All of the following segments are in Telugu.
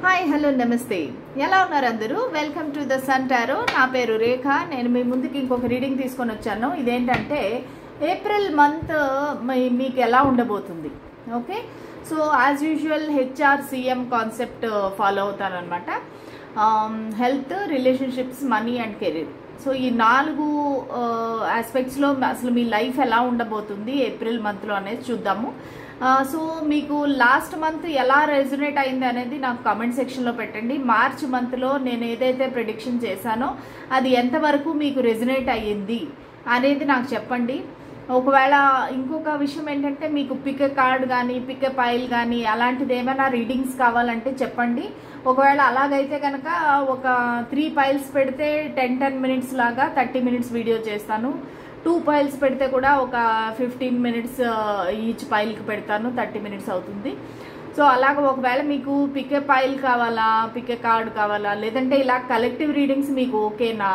హాయ్ హలో నమస్తే ఎలా ఉన్నారు అందరూ welcome to the sun tarot నా పేరు రేఖ నేను మీ ముందుకి ఇంకొక రీడింగ్ తీసుకొని వచ్చాను ఇదేంటంటే ఏప్రిల్ మంత్ మీకు ఎలా ఉండబోతుంది okay so as usual HRCM concept follow అవుతానన్నమాట health relationships money and career so ఈ 4 ఆస్పెక్ట్స్లో అసలు మీ లైఫ్ ఎలా ఉండబోతుంది ఏప్రిల్ మంత్లో అనేది చూద్దాము సో మీకు లాస్ట్ మంత్ ఎలా రెజొనేట్ అయింది అనేది నాకు కామెంట్ సెక్షన్లో పెట్టండి మార్చ్ మంత్లో నేను ఏదైతే ప్రెడిక్షన్ చేశానో అది ఎంతవరకు మీకు రెజొనేట్ అయ్యింది అనేది నాకు చెప్పండి ఒకవేళ ఇంకొక విషయం ఏంటంటే మీకు పిక్ కార్డ్ కానీ పిక్ పైల్ కానీ అలాంటిది ఏమైనా రీడింగ్స్ కావాలంటే చెప్పండి ఒకవేళ అలాగైతే కనుక ఒక 3 పైల్స్ పెడితే 10 మినిట్స్ లాగా 30 మినిట్స్ వీడియో చేస్తాను 2 పైల్స్ పెడితే కూడా ఒక 15 మినిట్స్ ఈచ్ పైల్కి పెడతాను 30 మినిట్స్ అవుతుంది సో అలాగ ఒకవేళ మీకు పిక్ పైల్ కావాలా పిక్ కార్డ్ కావాలా లేదంటే ఇలా కలెక్టివ్ రీడింగ్స్ మీకు ఓకేనా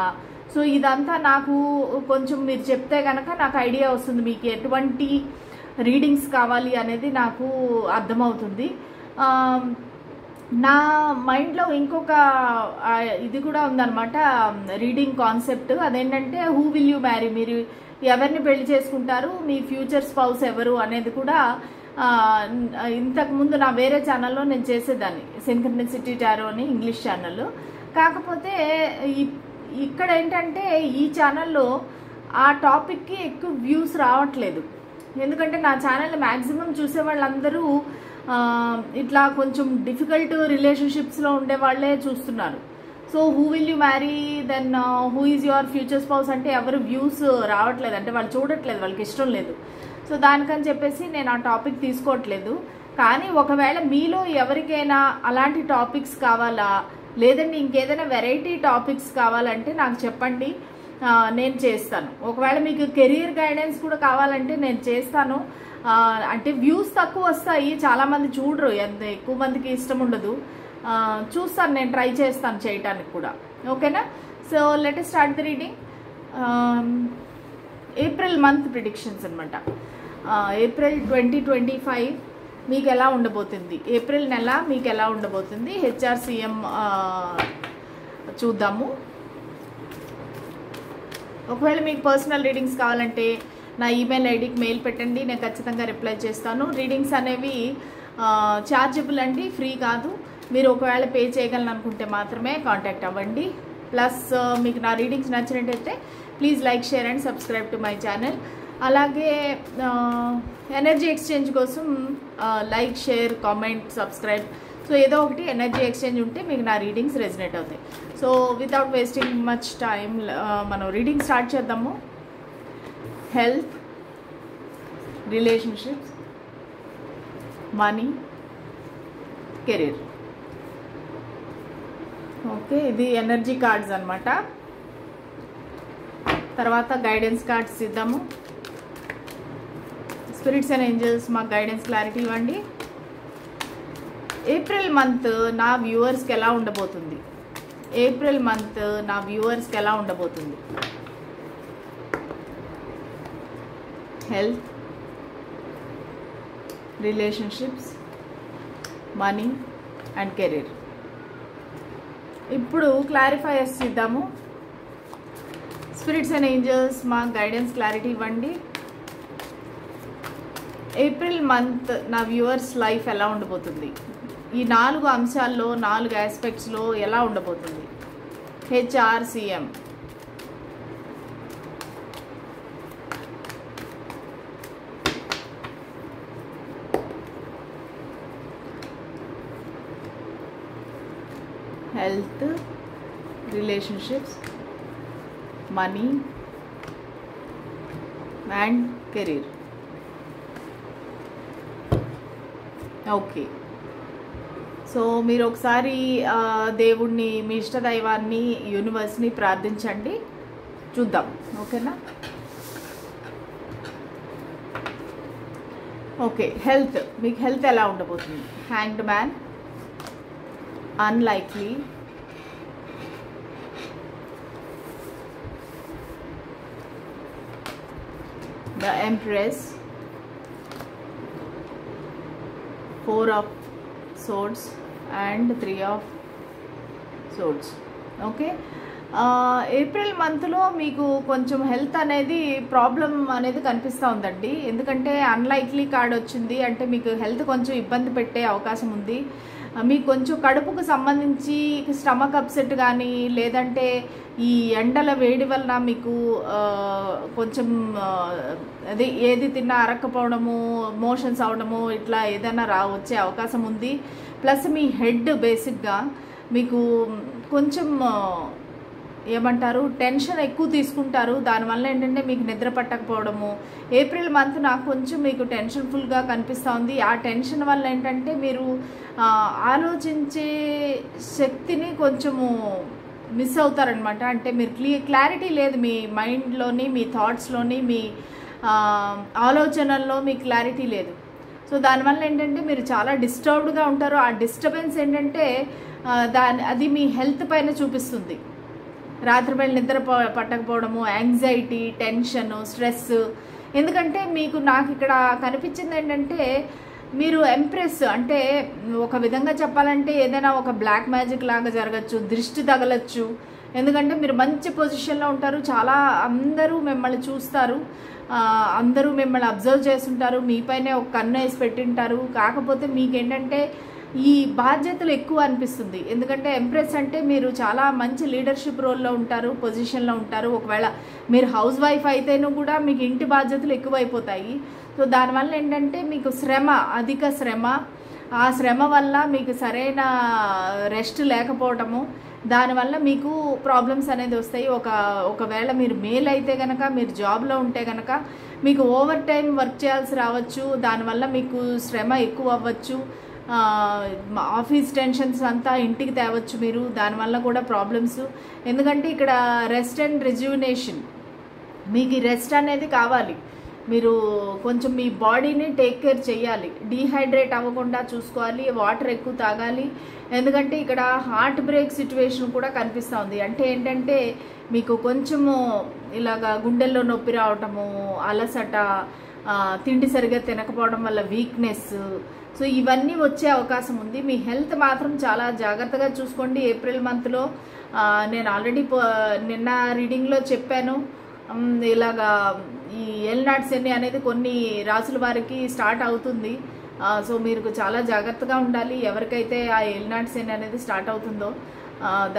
సో ఇదంతా నాకు కొంచెం మీరు చెప్తే కనుక నాకు ఐడియా వస్తుంది మీకు ఎటువంటి రీడింగ్స్ కావాలి అనేది నాకు అర్థమవుతుంది నా మైండ్లో ఇంకొక ఇది కూడా ఉందన్నమాట రీడింగ్ కాన్సెప్ట్ అదేంటంటే హూ విల్ యూ మ్యారీ మీరు ఎవరిని పెళ్లి చేసుకుంటారు మీ ఫ్యూచర్ స్పౌస్ ఎవరు అనేది కూడా ఇంతకుముందు నా వేరే ఛానల్లో నేను చేసేదాన్ని సింక్రనిసిటీ టారో అని ఇంగ్లీష్ ఛానల్లో కాకపోతే ఇక్కడ ఏంటంటే ఈ ఛానల్లో ఆ టాపిక్కి ఎక్కువ వ్యూస్ రావట్లేదు ఎందుకంటే నా ఛానల్ మ్యాక్సిమం చూసే వాళ్ళందరూ ఇట్లా కొంచెం డిఫికల్ట్ రిలేషన్షిప్స్లో ఉండే వాళ్ళే చూస్తున్నారు so who will you marry then who is your future spouse అంటే ఎవరు వ్యూస్ రావట్లేదు అంటే వాళ్ళు చూడట్లేదు వాళ్ళకి ఇష్టం లేదు సో దానికని చెప్పేసి నేను ఆ టాపిక్ తీసుకోవట్లేదు కానీ ఒకవేళ మీలో ఎవరికైనా అలాంటి టాపిక్స్ కావాలా లేదంటే ఇంకేదైనా వెరైటీ టాపిక్స్ కావాలంటే నాకు చెప్పండి నేను చేస్తాను ఒకవేళ మీకు కెరీర్ గైడెన్స్ కూడా కావాలంటే నేను చేస్తాను అంటే వ్యూస్ తక్కువ వస్తాయి చాలామంది చూడరు ఎంత ఎక్కువ మందికి ఇష్టం ఉండదు చూస్తాను నేను ట్రై చేస్తాను చేయటానికి కూడా ఓకేనా so let us start the reading April month predictions అనమాట ఏప్రిల్ 2025 మీకు ఎలా ఉండబోతుంది ఏప్రిల్ నెల మీకు ఎలా ఉండబోతుంది హెచ్ఆర్సిఎం చూద్దాము ఒకవేళ మీకు పర్సనల్ రీడింగ్స్ కావాలంటే నా ఈమెయిల్ ఐడికి మెయిల్ పెట్టండి నేను ఖచ్చితంగా రిప్లై చేస్తాను రీడింగ్స్ అనేవి ఛార్జబుల్ అండి ఫ్రీ కాదు మీరు ఒకవేళ పే చేయగలను అనుకుంటే మాత్రమే కాంటాక్ట్ అవ్వండి ప్లస్ మీకు నా రీడింగ్స్ నచ్చినట్టయితే please like share and subscribe to my channel అలాగే ఎనర్జీ ఎక్స్చేంజ్ కోసం like share comment subscribe so ఏదో ఒకటి ఎనర్జీ ఎక్స్చేంజ్ ఉంటే మీకు నా రీడింగ్స్ రెజొనేట్ అవుతాయి so without wasting much time మనం రీడింగ్ స్టార్ట్ చేద్దాము health relationships money career okay ఇది ఎనర్జీ కార్డ్స్ అన్నమాట తర్వాత గైడెన్స్ కార్డ్స్ ఇద్దాము స్పిరిట్స్ అండ్ ఏంజల్స్ మాకు గైడెన్స్ క్లారిటీ ఇవ్వండి ఏప్రిల్ మంత్ నా వ్యూవర్స్కి ఎలా ఉండబోతుంది ఏప్రిల్ మంత్ నా వ్యూవర్స్కి ఎలా ఉండబోతుంది health relationships money and career ఇప్పుడు క్లారిఫైయర్స్ ఇద్దాము స్పిరిట్స్ అండ్ ఏంజల్స్ మాకు గైడెన్స్ క్లారిటీ ఇవ్వండి ఏప్రిల్ మంత్ నా వ్యూవర్స్ లైఫ్ ఎలా ఉండబోతుంది ఈ 4 అంశాల్లో 4 ఆస్పెక్ట్స్లో ఎలా ఉండబోతుంది హెచ్ఆర్సిఎం health relationships money and career okay so మీరు ఒకసారి దేవుణ్ణి మీ ఇష్టదైవాన్ని యూనివర్స్ని ప్రార్థించండి చూద్దాం ఓకేనా ఓకే హెల్త్ మీకు హెల్త్ ఎలా ఉండబోతుంది hanged man unlikely the empress 4 of Swords, and 3 of swords. Okay, April మంత్లో మీకు కొంచెం హెల్త్ అనేది ప్రాబ్లం అనేది కనిపిస్తూ ఉందండి. ఎందుకంటే అన్లైక్లీ కార్డ్ వచ్చింది అంటే మీకు హెల్త్ కొంచెం ఇబ్బంది పెట్టే అవకాశం ఉంది. మీకు కొంచెం కడుపుకు సంబంధించి స్టమక్ అప్సెట్ కానీ లేదంటే ఈ ఎండల వేడి వలన మీకు కొంచెం అది ఏది తిన్నా అరక్కపోవడము, మోషన్స్ అవడము ఇట్లా ఏదైనా వచ్చే అవకాశం ఉంది. ప్లస్ మీ హెడ్ బేసిక్గా మీకు కొంచెం ఏమంటారు టెన్షన్ ఎక్కువ తీసుకుంటారు. దానివల్ల ఏంటంటే మీకు నిద్ర పట్టకపోవడము. ఏప్రిల్ మంత్ నాకు కొంచెం మీకు టెన్షన్ఫుల్గా కనిపిస్తూ ఉంది. ఆ టెన్షన్ వల్ల ఏంటంటే మీరు ఆలోచించే శక్తిని కొంచెము మిస్ అవుతారనమాట. అంటే మీరు క్లారిటీ లేదు మీ మైండ్లోని, మీ థాట్స్లోని, మీ ఆలోచనల్లో మీ క్లారిటీ లేదు. సో దానివల్ల ఏంటంటే మీరు చాలా డిస్టర్బ్డ్గా ఉంటారు. ఆ డిస్టర్బెన్స్ ఏంటంటే అది మీ హెల్త్ పైన చూపిస్తుంది. రాత్రివేళ నిద్ర పట్టకపోవడము, యాంగ్జైటీ, టెన్షన్, స్ట్రెస్. ఎందుకంటే మీకు నాకు ఇక్కడ కనిపించింది ఏంటంటే మీరు ఎంప్రెస్ అంటే ఒక విధంగా చెప్పాలంటే ఏదైనా ఒక బ్లాక్ మ్యాజిక్ లాగా జరగచ్చు, దృష్టి తగలచ్చు. ఎందుకంటే మీరు మంచి పొజిషన్లో ఉంటారు, చాలా అందరూ మిమ్మల్ని చూస్తారు, అందరూ మిమ్మల్ని అబ్జర్వ్ చేస్తుంటారు, మీపైనే ఒక కన్ను వేసి పెట్టింటారు. కాకపోతే మీకేంటంటే ఈ బాధ్యతలు ఎక్కువ అనిపిస్తుంది. ఎందుకంటే ఎంప్రెస్ అంటే మీరు చాలా మంచి లీడర్షిప్ రోల్లో ఉంటారు, పొజిషన్లో ఉంటారు. ఒకవేళ మీరు హౌస్ వైఫ్ అయితేనూ కూడా మీకు ఇంటి బాధ్యతలు ఎక్కువైపోతాయి. సో దానివల్ల ఏంటంటే మీకు శ్రమ, అధిక శ్రమ, ఆ శ్రమ వల్ల మీకు సరైన రెస్ట్ లేకపోవటము, దానివల్ల మీకు ప్రాబ్లమ్స్ అనేది వస్తాయి. ఒకవేళ మీరు మేల్ అయితే కనుక, మీరు జాబ్లో ఉంటే కనుక మీకు ఓవర్ టైం వర్క్ చేయాల్సి రావచ్చు. దానివల్ల మీకు శ్రమ ఎక్కువ అవ్వచ్చు. ఆఫీస్ టెన్షన్స్ అంతా ఇంటికి తేవచ్చు మీరు, దానివల్ల కూడా ప్రాబ్లమ్స్. ఎందుకంటే ఇక్కడ రెస్ట్ అండ్ రెజ్యూనేషన్, మీకు ఈ రెస్ట్ అనేది కావాలి. మీరు కొంచెం మీ బాడీని టేక్ కేర్ చేయాలి, డీహైడ్రేట్ అవ్వకుండా చూసుకోవాలి, వాటర్ ఎక్కువ తాగాలి. ఎందుకంటే ఇక్కడ హార్ట్ బ్రేక్ సిచ్యువేషన్ కూడా కనిపిస్తూ ఉంది. అంటే ఏంటంటే మీకు కొంచెము ఇలాగా గుండెల్లో నొప్పి రావటము, అలసట, తిండి సరిగ్గా తినకపోవడం వల్ల వీక్నెస్, సో ఇవన్నీ వచ్చే అవకాశం ఉంది. మీ హెల్త్ మాత్రం చాలా జాగ్రత్తగా చూసుకోండి ఏప్రిల్ మంత్లో. నేను ఆల్రెడీ నిన్న రీడింగ్లో చెప్పాను, ఇలాగా ఈ ఎల్నాట్ శని అనేది కొన్ని రాసుల వారికి స్టార్ట్ అవుతుంది. సో మీరు చాలా జాగ్రత్తగా ఉండాలి. ఎవరికైతే ఆ ఎల్నాట్ శని అనేది స్టార్ట్ అవుతుందో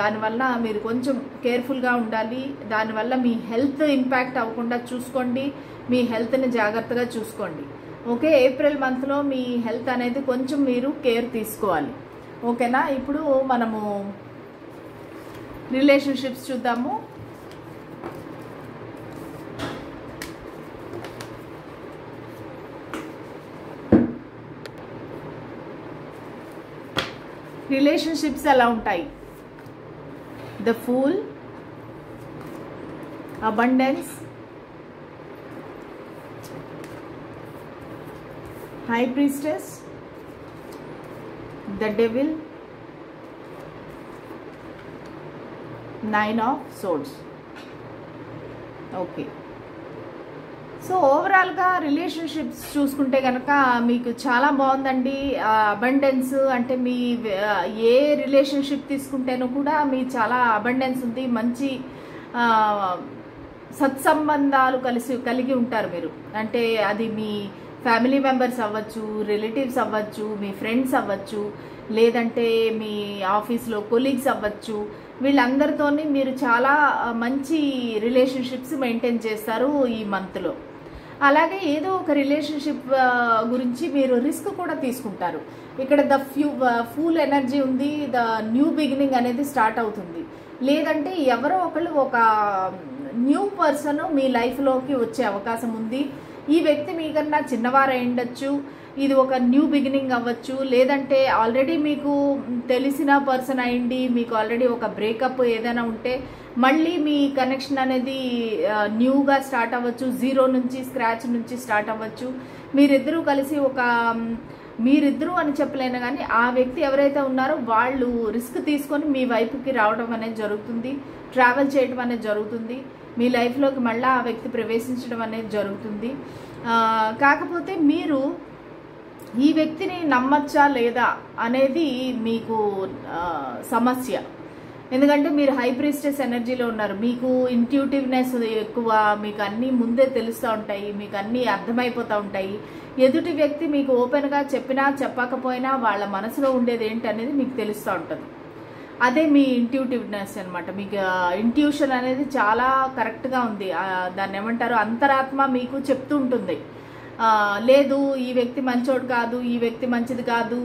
దానివల్ల మీరు కొంచెం కేర్ఫుల్గా ఉండాలి. దానివల్ల మీ హెల్త్ ఇంపాక్ట్ అవ్వకుండా చూసుకోండి, మీ హెల్త్ని జాగ్రత్తగా చూసుకోండి. ఓకే, ఏప్రిల్ మంత్లో మీ హెల్త్ అనేది కొంచెం మీరు కేర్ తీసుకోవాలి. ఓకేనా, ఇప్పుడు మనము రిలేషన్షిప్స్ చూద్దాము. రిలేషన్షిప్స్ ఎలా ఉంటాయి? The fool, abundance, high priestess, the devil, 9 of swords. Okay, so ఓవరాల్గా రిలేషన్షిప్స్ చూసుకుంటే కనుక మీకు చాలా బాగుందండి. అబండెన్స్ అంటే మీ ఏ రిలేషన్షిప్ తీసుకుంటేనూ కూడా మీ చాలా అబండెన్స్ ఉంది. మంచి సత్సంబంధాలు కలిగి ఉంటారు మీరు. అంటే అది మీ ఫ్యామిలీ మెంబర్స్ అవ్వచ్చు, రిలేటివ్స్ అవ్వచ్చు, మీ ఫ్రెండ్స్ అవ్వచ్చు, లేదంటే మీ ఆఫీస్లో కొలీగ్స్ అవ్వచ్చు. వీళ్ళందరితోని మీరు చాలా మంచి రిలేషన్షిప్స్ మెయింటైన్ చేస్తారు ఈ మంత్లో. అలాగే ఏదో ఒక రిలేషన్షిప్ గురించి మీరు రిస్క్ కూడా తీసుకుంటారు. ఇక్కడ ద ఫూల్ ఎనర్జీ ఉంది, ద న్యూ బిగినింగ్ అనేది స్టార్ట్ అవుతుంది. లేదంటే ఎవరో ఒకళ్ళు ఒక న్యూ పర్సన్ మీ లైఫ్లోకి వచ్చే అవకాశం ఉంది. ఈ వ్యక్తి మీకన్నా చిన్నవారై ఉండొచ్చు, ఇది ఒక న్యూ బిగినింగ్ అవ్వచ్చు. లేదంటే ఆల్రెడీ మీకు తెలిసిన పర్సన్ అయింది, మీకు ఆల్రెడీ ఒక బ్రేకప్ ఏదైనా ఉంటే మళ్ళీ మీ కనెక్షన్ అనేది న్యూగా స్టార్ట్ అవ్వచ్చు, జీరో నుంచి స్క్రాచ్ నుంచి స్టార్ట్ అవ్వచ్చు. మీరిద్దరూ కలిసి మీరిద్దరూ అని చెప్పలేను కానీ ఆ వ్యక్తి ఎవరైతే ఉన్నారో వాళ్ళు రిస్క్ తీసుకొని మీ వైపుకి రావడం అనేది జరుగుతుంది, ట్రావెల్ చేయడం అనేది జరుగుతుంది, మీ లైఫ్లోకి మళ్ళీ ఆ వ్యక్తి ప్రవేశించడం అనేది జరుగుతుంది. కాకపోతే మీరు ఈ వ్యక్తిని నమ్మచ్చా లేదా అనేది మీకు సమస్య. ఎందుకంటే మీరు హై ప్రీస్టెస్ ఎనర్జీలో ఉన్నారు, మీకు ఇంట్యూటివ్నెస్ ఎక్కువ, మీకు అన్నీ ముందే తెలుస్తూ ఉంటాయి, మీకు అన్నీ అర్థమైపోతూ ఉంటాయి. ఎదుటి వ్యక్తి మీకు ఓపెన్గా చెప్పినా చెప్పకపోయినా వాళ్ళ మనసులో ఉండేది ఏంటి అనేది మీకు తెలుస్తూ ఉంటుంది. అదే మీ ఇంట్యూటివ్నెస్ అనమాట. మీకు ఇంట్యూషన్ అనేది చాలా కరెక్ట్గా ఉంది. దాన్ని ఏమంటారు, అంతరాత్మ మీకు చెప్తూ ఉంటుంది, లేదు ఈ వ్యక్తి మంచోడు కాదు, ఈ వ్యక్తి మంచిది కాదు,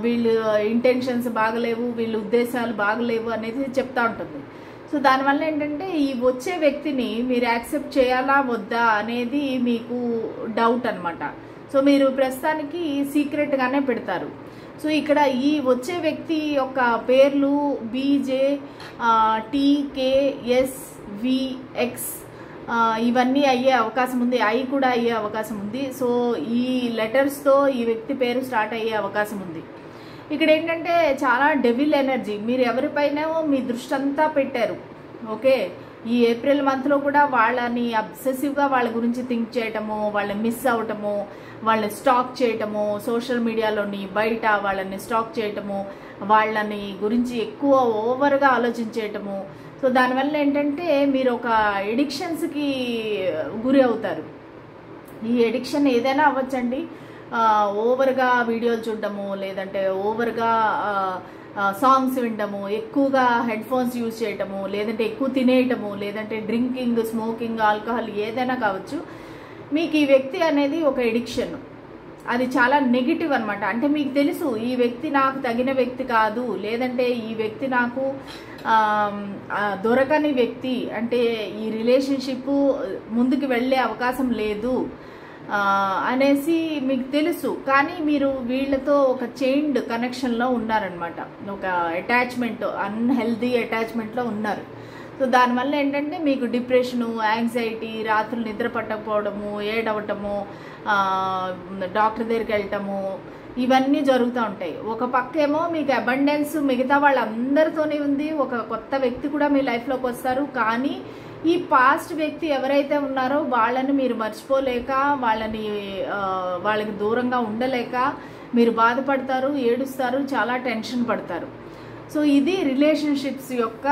వీళ్ళు ఇంటెన్షన్స్ బాగలేవు, వీళ్ళ ఉద్దేశాలు బాగలేవు అనేది చెప్తా ఉంటుంది. సో దానివల్ల ఏంటంటే ఈ వచ్చే వ్యక్తిని మీరు యాక్సెప్ట్ చేయాలా వద్దా అనేది మీకు డౌట్ అనమాట. సో మీరు ప్రస్తుతానికి సీక్రెట్గానే పెడతారు. సో ఇక్కడ ఈ వచ్చే వ్యక్తి యొక్క పేర్లు BJ TKSVX ఇవన్నీ అయ్యే అవకాశం ఉంది, I కూడా అయ్యే అవకాశం ఉంది. సో ఈ లెటర్స్తో ఈ వ్యక్తి పేరు స్టార్ట్ అయ్యే అవకాశం ఉంది. ఇక్కడ ఏంటంటే చాలా డెవిల్ ఎనర్జీ, మీరు ఎవరిపైన మీ దృష్టి అంతా పెట్టారు. ఓకే, ఈ ఏప్రిల్ మంత్లో కూడా వాళ్ళని అబ్సెసివ్గా వాళ్ళ గురించి థింక్ చేయటము, వాళ్ళని మిస్ అవటము, వాళ్ళని స్టాక్ చేయటము, సోషల్ మీడియాలోని బయట వాళ్ళని స్టాక్ చేయటము, వాళ్ళని గురించి ఎక్కువ ఓవర్గా ఆలోచించేయటము. సో దానివల్ల ఏంటంటే మీరు ఒక ఎడిక్షన్స్కి గురి అవుతారు. ఈ ఎడిక్షన్ ఏదైనా అవ్వచ్చండి. ఓవర్గా వీడియోలు చూడటము, లేదంటే ఓవర్గా సాంగ్స్ వినడము, ఎక్కువగా హెడ్ ఫోన్స్ యూజ్ చేయటము, లేదంటే ఎక్కువ తినేయటము, లేదంటే డ్రింకింగ్, స్మోకింగ్, ఆల్కహాల్ ఏదైనా కావచ్చు. మీకు ఈ వ్యక్తి అనేది ఒక ఎడిక్షన్, అది చాలా నెగిటివ్ అనమాట. అంటే మీకు తెలుసు ఈ వ్యక్తి నాకు తగిన వ్యక్తి కాదు, లేదంటే ఈ వ్యక్తి నాకు దొరకని వ్యక్తి, అంటే ఈ రిలేషన్షిప్ ముందుకు వెళ్ళే అవకాశం లేదు అనేసి మీకు తెలుసు. కానీ మీరు వీళ్ళతో ఒక చైన్డ్ కనెక్షన్లో ఉన్నారనమాట, ఒక అటాచ్మెంట్, అన్హెల్దీ అటాచ్మెంట్లో ఉన్నారు. సో దానివల్ల ఏంటంటే మీకు డిప్రెషను, యాంగ్జైటీ, రాత్రులు నిద్ర పట్టకపోవడము, ఏడవటము, డాక్టర్ దగ్గరికి వెళ్ళటము, ఇవన్నీ జరుగుతూ ఉంటాయి. ఒక పక్కేమో మీకు అబండెన్స్ మిగతా వాళ్ళందరితోనే ఉంది, ఒక కొత్త వ్యక్తి కూడా మీ లైఫ్లోకి వస్తారు. కానీ ఈ పాస్ట్ వ్యక్తి ఎవరైతే ఉన్నారో వాళ్ళని మీరు మర్చిపోలేక, వాళ్ళకి దూరంగా ఉండలేక మీరు బాధపడతారు, ఏడుస్తారు, చాలా టెన్షన్ పడతారు. సో ఇది రిలేషన్షిప్స్ యొక్క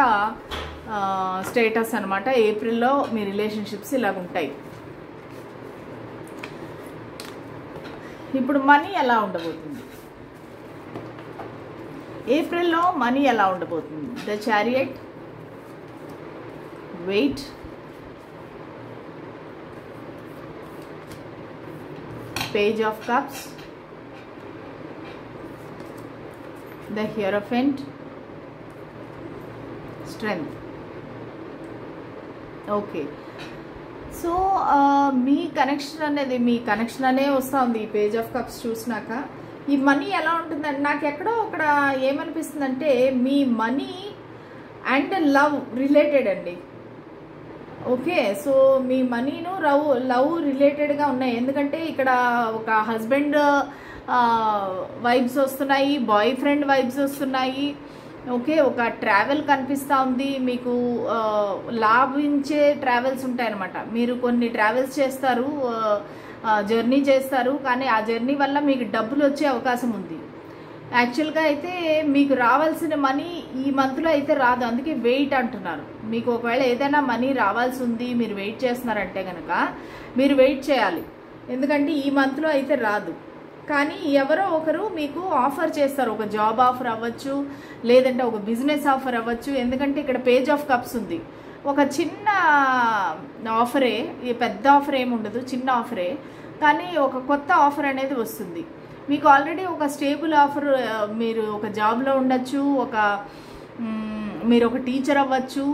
స్టేటస్ అనమాట. ఏప్రిల్లో మీ రిలేషన్షిప్స్ ఇలాగుంటాయి. ఇప్పుడు మనీ ఎలా ఉండబోతుంది, ఏప్రిల్లో మనీ ఎలా ఉండబోతుంది? The chariot, weight, page of cups, the hierophant, strength. Okay, so మీ కనెక్షన్ అనే వస్తూ ఉంది ఈ పేజ్ ఆఫ్ కప్స్ చూసినాక. ఈ మనీ ఎలా ఉంటుందంటే నాకు ఎక్కడో అక్కడ ఏమనిపిస్తుందంటే మీ మనీ అండ్ లవ్ రిలేటెడ్ అండి. ఓకే, సో మీ మనీను లవ్ రిలేటెడ్గా ఉన్నాయి. ఎందుకంటే ఇక్కడ ఒక హస్బెండ్ వైబ్స్ వస్తున్నాయి, బాయ్ ఫ్రెండ్ వైబ్స్ వస్తున్నాయి. ఓకే, ఒక ట్రావెల్ కనిపిస్తూ ఉంది, మీకు లాభించే ట్రావెల్స్ ఉంటాయన్నమాట. మీరు కొన్ని ట్రావెల్స్ చేస్తారు, జర్నీ చేస్తారు, కానీ ఆ జర్నీ వల్ల మీకు డబ్బులు వచ్చే అవకాశం ఉంది. యాక్చువల్గా అయితే మీకు రావాల్సిన మనీ ఈ మంత్లో అయితే రాదు, అందుకే వెయిట్ అంటున్నారు. మీకు ఒకవేళ ఏదైనా మనీ రావాల్సి ఉంది, మీరు వెయిట్ చేస్తున్నారంటే కనుక మీరు వెయిట్ చేయాలి. ఎందుకంటే ఈ మంత్లో అయితే రాదు. కానీ ఎవరో ఒకరు మీకు ఆఫర్ చేస్తారు, ఒక జాబ్ ఆఫర్ అవ్వచ్చు, లేదంటే ఒక బిజినెస్ ఆఫర్ అవ్వచ్చు. ఎందుకంటే ఇక్కడ పేజ్ ఆఫ్ కప్స్ ఉంది, ఒక చిన్న ఆఫరే, ఈ పెద్ద ఆఫర్ ఏమి ఉండదు, చిన్న ఆఫరే, కానీ ఒక కొత్త ఆఫర్ అనేది వస్తుంది. మీకు ఆల్రెడీ ఒక స్టేబుల్ ఆఫర్, మీరు ఒక జాబ్లో ఉండొచ్చు, మీరు ఒక టీచర్ అవ్వచ్చు,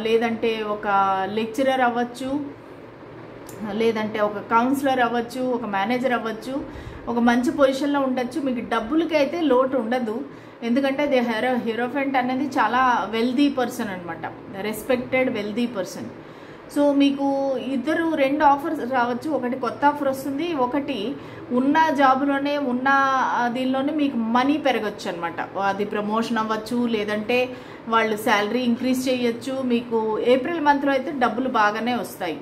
లేదంటే ఒక లెక్చరర్ అవ్వచ్చు, లేదంటే ఒక కౌన్సిలర్ అవ్వచ్చు, ఒక మేనేజర్ అవ్వచ్చు, ఒక మంచి పొజిషన్లో ఉండొచ్చు. మీకు డబ్బులకి అయితే లోటు ఉండదు. ఎందుకంటే ది హీరోఫెంట్ అనేది చాలా వెల్దీ పర్సన్ అనమాట, రెస్పెక్టెడ్ వెల్దీ పర్సన్. సో మీకు రెండు ఆఫర్స్ రావచ్చు. ఒకటి కొత్త ఆఫర్ వస్తుంది, ఒకటి ఉన్న జాబ్లోనే ఉన్న దీనిలోనే మీకు మనీ పెరగచ్చు అనమాట. అది ప్రమోషన్ అవ్వచ్చు, లేదంటే వాళ్ళు శాలరీ ఇంక్రీజ్ చేయొచ్చు. మీకు ఏప్రిల్ మంత్లో అయితే డబ్బులు బాగానే వస్తాయి.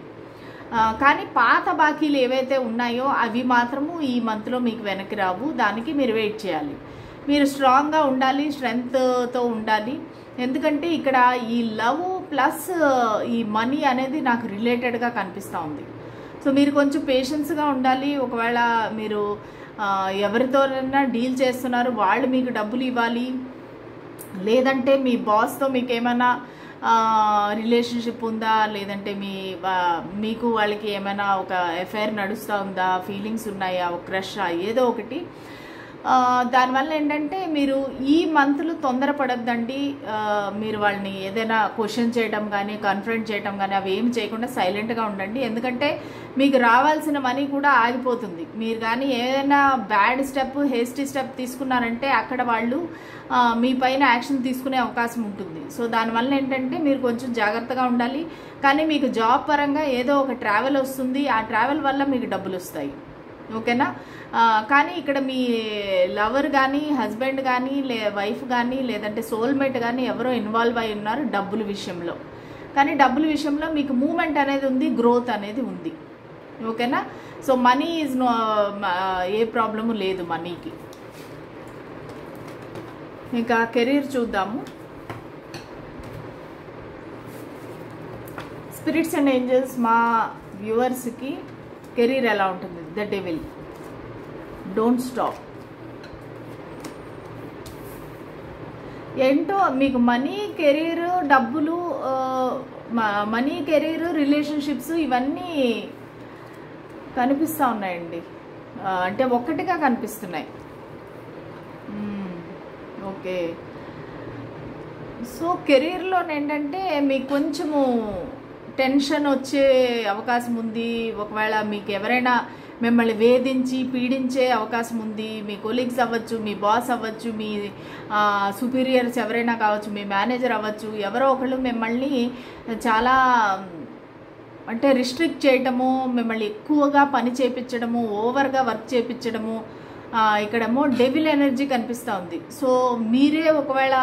కానీ పాత బాకీలు ఏవైతే ఉన్నాయో అవి మాత్రము ఈ మంత్లో మీకు వెనక్కి రావు. దానికి మీరు వెయిట్ చేయాలి. మీరు స్ట్రాంగ్గా ఉండాలి, స్ట్రెంగ్త్తో ఉండాలి. ఎందుకంటే ఇక్కడ ఈ లవ్ ప్లస్ ఈ మనీ అనేది నాకు రిలేటెడ్గా కనిపిస్తూ ఉంది. సో మీరు కొంచెం పేషెన్స్గా ఉండాలి. ఒకవేళ మీరు ఎవరితోనైనా డీల్ చేస్తున్నారు, వాళ్ళు మీకు డబ్బులు ఇవ్వాలి, లేదంటే మీ బాస్తో మీకు ఏమైనా రిలేషన్షిప్ ఉందా, లేదంటే మీకు వాళ్ళకి ఏమైనా ఒక అఫైర్ నడుస్తూ ఉందా, ఫీలింగ్స్ ఉన్నాయా, ఒక క్రష్, ఏదో ఒకటి. దానివల్ల ఏంటంటే మీరు ఈ మంత్లు తొందరపడద్దండి. మీరు వాళ్ళని ఏదైనా క్వశ్చన్ చేయడం కానీ కన్ఫ్రంట్ చేయడం కానీ అవి ఏమి చేయకుండా సైలెంట్గా ఉండండి. ఎందుకంటే మీకు రావాల్సిన మనీ కూడా ఆగిపోతుంది. మీరు కానీ ఏదైనా బ్యాడ్ స్టెప్, హేస్టీ స్టెప్ తీసుకున్నారంటే అక్కడ వాళ్ళు మీ పైన యాక్షన్ తీసుకునే అవకాశం ఉంటుంది. సో దానివల్ల ఏంటంటే మీరు కొంచెం జాగ్రత్తగా ఉండాలి. కానీ మీకు జాబ్ పరంగా ఏదో ఒక ట్రావెల్ వస్తుంది, ఆ ట్రావెల్ వల్ల మీకు డబ్బులు వస్తాయి. ఓకేనా? కానీ ఇక్కడ మీ లవర్ కానీ, హస్బెండ్ కానీ, వైఫ్ కానీ, లేదంటే సోల్మేట్ కానీ ఎవరో ఇన్వాల్వ్ అయి ఉన్నారు డబ్బుల విషయంలో. కానీ డబ్బుల విషయంలో మీకు మూమెంట్ అనేది ఉంది, గ్రోత్ అనేది ఉంది. ఓకేనా? So money is a problem లేదు మనీకి. ఇంకా కెరీర్ చూద్దాము. స్పిరిట్స్ అండ్ ఏంజల్స్ మా వ్యూవర్స్కి కెరీర్ ఎలా ఉంటుంది? The devil, don't stop. ఏంటో మీకు మనీ, కెరీర్, డబ్బులు, మనీ, కెరీర్, రిలేషన్షిప్స్ ఇవన్నీ కనిపిస్తూ ఉన్నాయండి. అంటే ఒక్కటిగా కనిపిస్తున్నాయి. ఓకే. సో కెరీర్లో ఏంటంటే మీకు కొంచెము టెన్షన్ వచ్చే అవకాశం ఉంది. ఒకవేళ మీకు ఎవరైనా మిమ్మల్ని వేధించి పీడించే అవకాశం ఉంది. మీ కొలీగ్స్ అవ్వచ్చు, మీ బాస్ అవ్వచ్చు, మీ సుపీరియర్స్ ఎవరైనా కావచ్చు, మీ మేనేజర్ అవ్వచ్చు, ఎవరో ఒకళ్ళు మిమ్మల్ని చాలా అంటే రిస్ట్రిక్ట్ చేయటము, మిమ్మల్ని ఎక్కువగా పని చేయించడము, ఓవర్గా వర్క్ చేయించడము. ఇక్కడేమో డెవిల్ ఎనర్జీ కనిపిస్తూ ఉంది. సో మీరే ఒకవేళ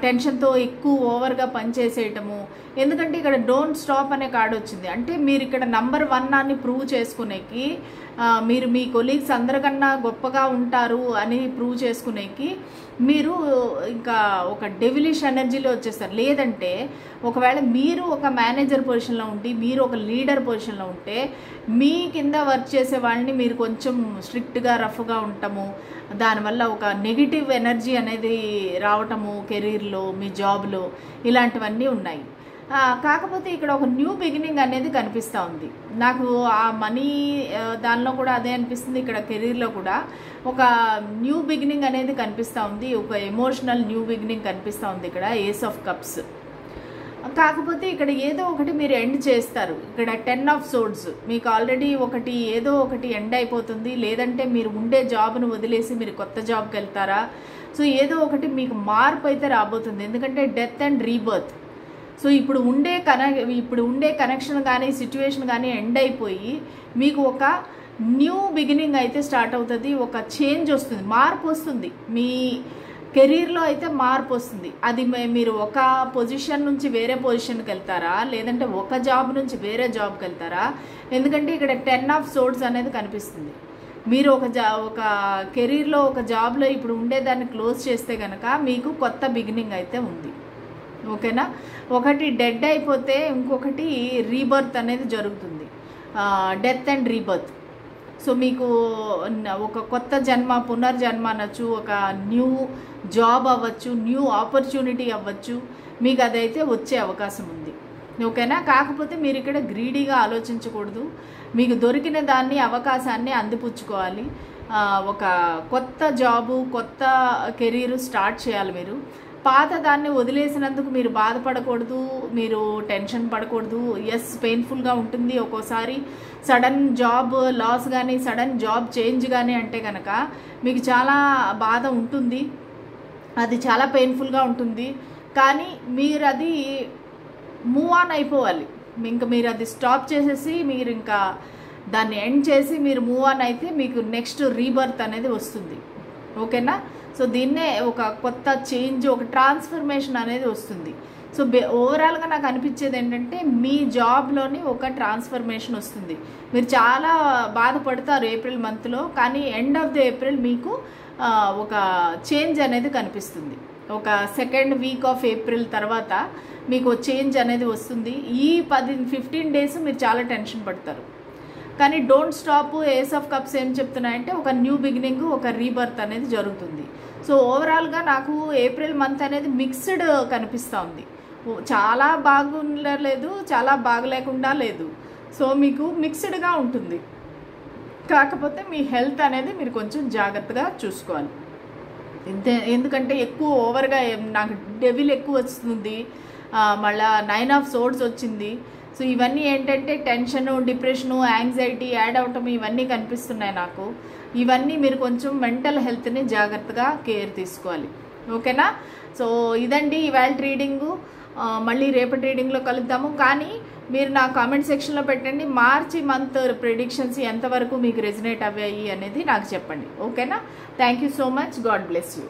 టెన్షన్తో ఎక్కువ ఓవర్గా పనిచేసేయటము. ఎందుకంటే ఇక్కడ డోంట్ స్టాప్ అనే కార్డు వచ్చింది. అంటే మీరు ఇక్కడ నంబర్ 1 అని ప్రూవ్ చేసుకునేకి, మీరు మీ కొలీగ్స్ అందరికన్నా గొప్పగా ఉంటారు అని ప్రూవ్ చేసుకునేకి మీరు ఇంకా ఒక డెవిలిష్ ఎనర్జీలో వచ్చేస్తారు. లేదంటే ఒకవేళ మీరు ఒక మేనేజర్ పొజిషన్లో ఉండి, మీరు ఒక లీడర్ పొజిషన్లో ఉంటే మీ కింద వర్క్ చేసే వాళ్ళని మీరు కొంచెం స్ట్రిక్ట్గా, రఫ్గా ఉండటము, దానివల్ల ఒక నెగిటివ్ ఎనర్జీ అనేది రావటము కెరీర్లో, మీ జాబ్లో, ఇలాంటివన్నీ ఉన్నాయి. కాకపోతే ఇక్కడ ఒక న్యూ బిగినింగ్ అనేది కనిపిస్తూ ఉంది నాకు. ఆ మనీ దానిలో కూడా అదే అనిపిస్తుంది. ఇక్కడ కెరీర్లో కూడా ఒక న్యూ బిగినింగ్ అనేది కనిపిస్తూ ఉంది. ఒక ఎమోషనల్ న్యూ బిగినింగ్ కనిపిస్తూ ఉంది ఇక్కడ, ఏస్ ఆఫ్ కప్స్. కాకపోతే ఇక్కడ ఏదో ఒకటి మీరు ఎండ్ చేస్తారు. ఇక్కడ 10 ఆఫ్ సోర్డ్స్ మీకు ఆల్రెడీ ఒకటి ఏదో ఒకటి ఎండ్ అయిపోతుంది. లేదంటే మీరు ఉండే జాబ్ను వదిలేసి మీరు కొత్త జాబ్కి వెళ్తారా. సో ఏదో ఒకటి మీకు మార్పు అయితే రాబోతుంది. ఎందుకంటే డెత్ అండ్ రీబర్త్. సో ఇప్పుడు ఉండే కనెక్షన్ కానీ సిచ్యువేషన్ కానీ ఎండ్ అయిపోయి మీకు ఒక న్యూ బిగినింగ్ అయితే స్టార్ట్ అవుతుంది. ఒక చేంజ్ వస్తుంది, మార్పు వస్తుంది. మీ కెరీర్లో అయితే మార్పు వస్తుంది. అది మీరు ఒక పొజిషన్ నుంచి వేరే పొజిషన్కి వెళ్తారా, లేదంటే ఒక జాబ్ నుంచి వేరే జాబ్కి వెళ్తారా. ఎందుకంటే ఇక్కడ 10 ఆఫ్ సోర్డ్స్ అనేది కనిపిస్తుంది. మీరు ఒక కెరీర్లో ఒక జాబ్లో ఇప్పుడు ఉండేదాన్ని క్లోజ్ చేస్తే కనుక మీకు కొత్త బిగినింగ్ అయితే ఉంది. ఓకేనా? ఒకటి డెడ్ అయిపోతే ఇంకొకటి రీబర్త్ అనేది జరుగుతుంది. Death and rebirth. సో మీకు ఒక కొత్త జన్మ, పునర్జన్మ అనొచ్చు, ఒక న్యూ జాబ్ అవ్వచ్చు, న్యూ ఆపర్చునిటీ అవ్వచ్చు, మీకు అదైతే వచ్చే అవకాశం ఉంది. ఓకేనా? కాకపోతే మీరు ఇక్కడ గ్రీడీగా ఆలోచించకూడదు. మీకు దొరికిన దాన్ని, అవకాశాన్ని అందిపుచ్చుకోవాలి. ఒక కొత్త జాబు, కొత్త కెరీర్ స్టార్ట్ చేయాలి. మీరు పాత దాన్ని వదిలేసినందుకు మీరు బాధపడకూడదు, మీరు టెన్షన్ పడకూడదు. ఎస్, పెయిన్ఫుల్గా ఉంటుంది ఒక్కోసారి. సడన్ జాబ్ లాస్ కానీ, సడన్ జాబ్ చేంజ్ కానీ అంటే కనుక మీకు చాలా బాధ ఉంటుంది. అది చాలా పెయిన్ఫుల్గా ఉంటుంది. కానీ మీరు అది మూవ్ ఆన్ అయిపోవాలి. ఇంకా మీరు అది స్టాప్ చేసేసి మీరు ఇంకా దాన్ని ఎండ్ చేసి మీరు మూవ్ ఆన్ అయితే మీకు నెక్స్ట్ రీబర్త్ అనేది వస్తుంది. ఓకేనా? సో దీన్నే ఒక కొత్త చేంజ్, ఒక ట్రాన్స్ఫర్మేషన్ అనేది వస్తుంది. సో ఓవరాల్గా నాకు అనిపించేది ఏంటంటే మీ జాబ్లోని ఒక ట్రాన్స్ఫర్మేషన్ వస్తుంది. మీరు చాలా బాధపడతారు ఏప్రిల్ మంత్లో, కానీ ఎండ్ ఆఫ్ ది ఏప్రిల్ మీకు ఒక చేంజ్ అనేది కనిపిస్తుంది. ఒక సెకండ్ వీక్ ఆఫ్ ఏప్రిల్ తర్వాత మీకు చేంజ్ అనేది వస్తుంది. ఈ 15 డేస్ మీరు చాలా టెన్షన్ పడతారు, కానీ don't stop. Ace of cups ఏం చెప్తున్నాయంటే ఒక న్యూ బిగినింగ్, ఒక రీబర్త్ అనేది జరుగుతుంది. సో ఓవరాల్గా నాకు ఏప్రిల్ మంత్ అనేది మిక్స్డ్ కనిపిస్తూ ఉంది. చాలా బాగుండలేదు, చాలా బాగలేకుండా లేదు. సో మీకు మిక్స్డ్గా ఉంటుంది. కాకపోతే మీ హెల్త్ అనేది మీరు కొంచెం జాగ్రత్తగా చూసుకోవాలి. ఎందుకంటే ఎక్కువ ఓవర్గా నాకు డెవిల్ ఎక్కువ వస్తుంది, మళ్ళా 9 ఆఫ్ సోర్డ్స్ వచ్చింది. సో ఇవన్నీ ఏంటంటే టెన్షను, డిప్రెషను, యాంగ్జైటీ యాడ్ అవటం ఇవన్నీ కనిపిస్తున్నాయి నాకు. ఇవన్నీ మీరు కొంచెం మెంటల్ హెల్త్ని జాగ్రత్తగా కేర్ తీసుకోవాలి. ఓకేనా? సో ఇదండి ఇవాళ రీడింగు. మళ్ళీ రేపటి రీడింగ్లో కలుద్దాము. కానీ మీరు నా కామెంట్ సెక్షన్లో పెట్టండి, మార్చి మంత్ ప్రెడిక్షన్స్ ఎంతవరకు మీకు రెజినేట్ అయ్యాయి అనేది నాకు చెప్పండి. ఓకేనా? Thank you so much. God bless you.